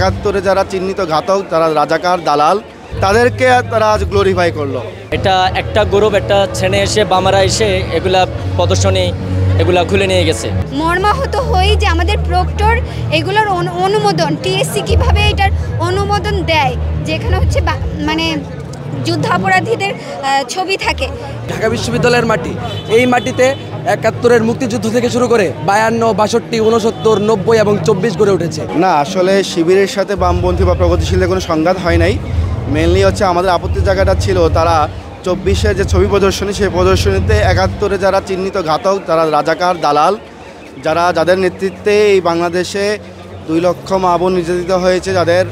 71-এ যারা চিহ্নিত ঘাতক, যারা রাজাকার দালাল, তাদেরকে তারা আজ গ্লোরিফাই করলো। এটা একটা গ্রুপ, একটা শ্রেণী এসে বামারা এসে এগুলা প্রদর্শনী এগুলা খুলে নিয়ে গেছে। মর্মাহত হই যে আমাদের প্রক্টর এগুলোর অনুমোদন, টিএসসি কিভাবে এটার অনুমোদন দেয়, যেখানে হচ্ছে মানে যুদ্ধাপরাধীদের ছবি থাকে। ঢাকা বিশ্ববিদ্যালয়ের মাটি, এই মাটিতে 71-এর মুক্তিযুদ্ধ থেকে শুরু করে 52, 62, 69, 90 এবং 24 গড়ে উঠেছে। না, আসলে শিবিরের সাথে বামপন্থী বা প্রগতিশীলের কোনো সংঘাত হয় নাই। মেনলি হচ্ছে আমাদের আপত্তির জায়গাটা ছিল তারা 24-এ যে ছবি প্রদর্শনী, সেই প্রদর্শনীতে 71-এ যারা চিহ্নিত ঘাতক, যারা রাজাকার দালাল, যাদের নেতৃত্বে এই বাংলাদেশে 2 লক্ষ মা বোন নির্যাতিত হয়েছে, যাদের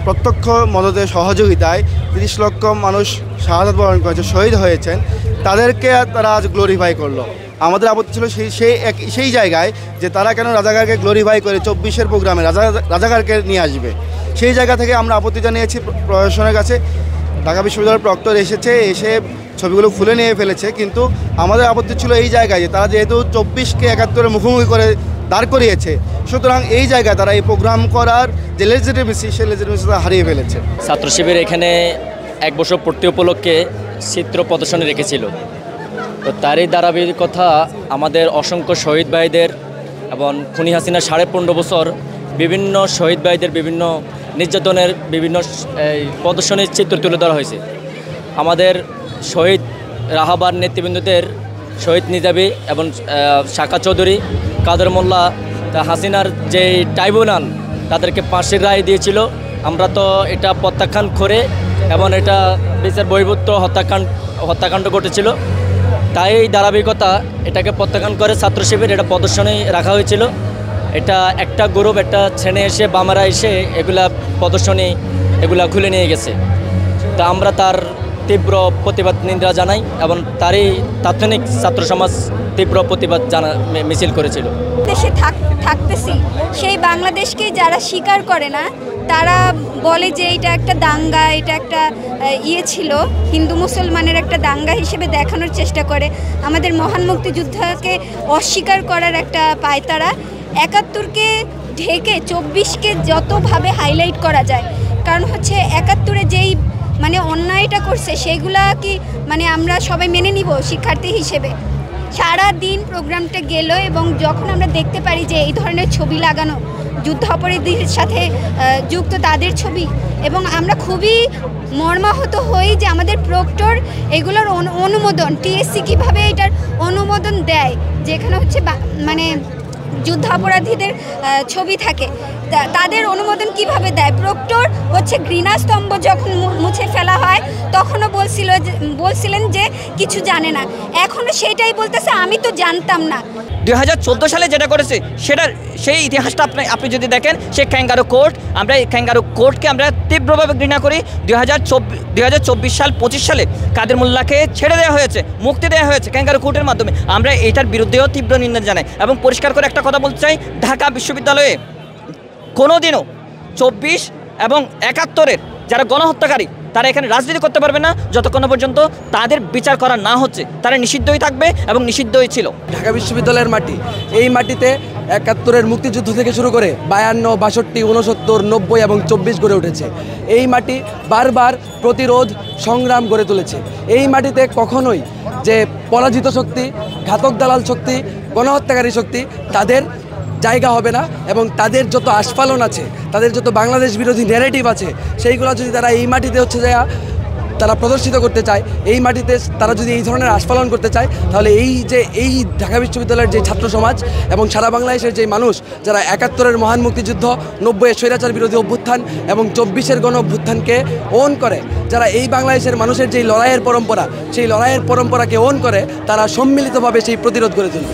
প্রত্যক্ষ মদতে সহযোগিতায় 30 লক্ষ মানুষ শাহাদাত বরণ করেছে, শহীদ হয়েছেন, তাদেরকে তারা আজ গ্লোরিফাই করলো। আমাদের আপত্তি ছিল সেই জায়গায় যে তারা কেন রাজাকারকে গ্লোরিফাই করে 24-এর প্রোগ্রামে রাজাকারকে নিয়ে আসবে। সেই জায়গা থেকে আমরা আপত্তি জানিয়েছি প্রশাসনের কাছে। ঢাকা বিশ্ববিদ্যালয়ের প্রক্টর এসে ছবিগুলো খুলে নিয়ে ফেলেছে, কিন্তু আমাদের আপত্তি ছিল এই জায়গায় যে তারা যেহেতু 24-কে 71-এর মুখোমুখি করে দাঁড় করিয়েছে, সুতরাং এই জায়গায় তারা এই প্রোগ্রাম করার যে লেজিটিমেসি, সেই লেজিটিমেসি তারা হারিয়ে ফেলেছে। ছাত্র শিবির এখানে 1 বছর পূর্তি উপলক্ষে চিত্র প্রদর্শনী রেখেছিল। তো তারই ধারাবাহিকতা আমাদের অসংখ্য শহীদ ভাইদের এবং খুনি হাসিনা 15.5 বছর বিভিন্ন শহীদ ভাইদের বিভিন্ন নির্যাতনের বিভিন্ন প্রদর্শনীর চিত্র তুলে ধরা হয়েছে। আমাদের শহীদ রাহাবার নেতৃবৃন্দদের, শহীদ নিজামী এবং শাখা চৌধুরী, কাদের মোল্লা, হাসিনার যে ট্রাইব্যুনাল তাদেরকে ফাঁসির রায় দিয়েছিল, আমরা তো এটা প্রত্যাখ্যান করে এবং এটা বিচার বহির্ভূত হত্যাকাণ্ড ঘটেছিল, তাই ধারাবাহিকতা এটাকে প্রত্যাখ্যান করে ছাত্র শিবির এটা প্রদর্শনী রাখা হয়েছিল। এটা একটা গ্রুপ, একটা শ্রেণী এসে বামারা এসে এগুলা প্রদর্শনী এগুলা খুলে নিয়ে গেছে। তা আমরা তার তীব্র প্রতিবাদ নিন্দা জানাই এবং তারই তাৎক্ষণিক ছাত্র সমাজ তীব্র প্রতিবাদ মিছিল করেছিল। দেশে থাকতেছি সেই বাংলাদেশকে যারা স্বীকার করে না, তারা বলে যে এটা একটা দাঙ্গা, এটা একটা ছিল হিন্দু মুসলমানের একটা দাঙ্গা হিসেবে দেখানোর চেষ্টা করে। আমাদের মহান মুক্তিযুদ্ধকে অস্বীকার করার একটা পায়তারা। 71-কে ঢেকে 24-কে যতভাবে হাইলাইট করা যায়, কারণ হচ্ছে 71-এ যেই মানে অন্যায়টা করছে সেইগুলা কি মানে আমরা সবাই মেনে নিব শিক্ষার্থী হিসেবে? সারা দিন প্রোগ্রামটা গেল এবং যখন আমরা দেখতে পারি যে এই ধরনের ছবি লাগানো, যুদ্ধাপরাধীর সাথে যুক্ত তাদের ছবি, এবং আমরা খুবই মর্মাহত হই যে আমাদের প্রক্টর এগুলোর অনুমোদন, টিএসসি কিভাবে এটার অনুমোদন দেয়, যেখানে হচ্ছে মানে যুদ্ধাপরাধীদের ছবি থাকে, তাদের অনুমোদন কিভাবে দেয়? প্রক্টর হচ্ছে ঘৃণাস্তম্ভ যখন মুছে ফেলা হয় তখনও বলছিলেন যে কিছু জানে না, এখনও সেইটাই বলতেছে আমি তো জানতাম না। 2014 সালে যেটা করেছে সেই ইতিহাসটা আপনি যদি দেখেন, সেই ক্যাঙ্গারু কোর্ট, আমরা এই ক্যাঙ্গারু কোর্টকে আমরা তীব্রভাবে ঘৃণা করি। 2024 সাল 25 সালে কাদের মোল্লাকে ছেড়ে দেওয়া হয়েছে, মুক্তি দেওয়া হয়েছে ক্যাঙ্গারু কোর্টের মাধ্যমে। আমরা এটার বিরুদ্ধেও তীব্র নিন্দা জানাই এবং পরিষ্কার করে একটা কথা বলতে চাই, ঢাকা বিশ্ববিদ্যালয়ে কোনোদিনও 24 এবং 71-এর যারা গণহত্যাকারী তারা এখানে রাজনীতি করতে পারবে না যতক্ষণ পর্যন্ত তাদের বিচার করা না হচ্ছে। তারা নিষিদ্ধই থাকবে এবং নিষিদ্ধই ছিল। ঢাকা বিশ্ববিদ্যালয়ের মাটি, এই মাটিতে 71-এর মুক্তিযুদ্ধ থেকে শুরু করে 52, 62, 69, 90 এবং 24 গড়ে উঠেছে। এই মাটি বারবার প্রতিরোধ সংগ্রাম গড়ে তুলেছে। এই মাটিতে কখনোই যে পরাজিত শক্তি, ঘাতক দালাল শক্তি, গণহত্যাকারী শক্তি তাদের জায়গা হবে না, এবং তাদের যত আস্ফালন আছে, তাদের যত বাংলাদেশ বিরোধী ন্যারেটিভ আছে, সেইগুলো যদি তারা এই মাটিতে হচ্ছে যে তারা প্রদর্শিত করতে চায়, এই মাটিতে তারা যদি এই ধরনের আস্ফালন করতে চায়, তাহলে এই ঢাকা বিশ্ববিদ্যালয়ের যে ছাত্র সমাজ এবং সারা বাংলাদেশের যে মানুষ যারা 71-এর মহান মুক্তিযুদ্ধ, 90-এর স্বৈরাচার বিরোধী অভ্যুত্থান এবং 24-এর গণ অভ্যুত্থানকে ওন করে, যারা এই বাংলাদেশের মানুষের যেই লড়াইয়ের পরম্পরা, সেই লড়াইয়ের পরম্পরাকে ওন করে, তারা সম্মিলিতভাবে সেই প্রতিরোধ করে তোলে।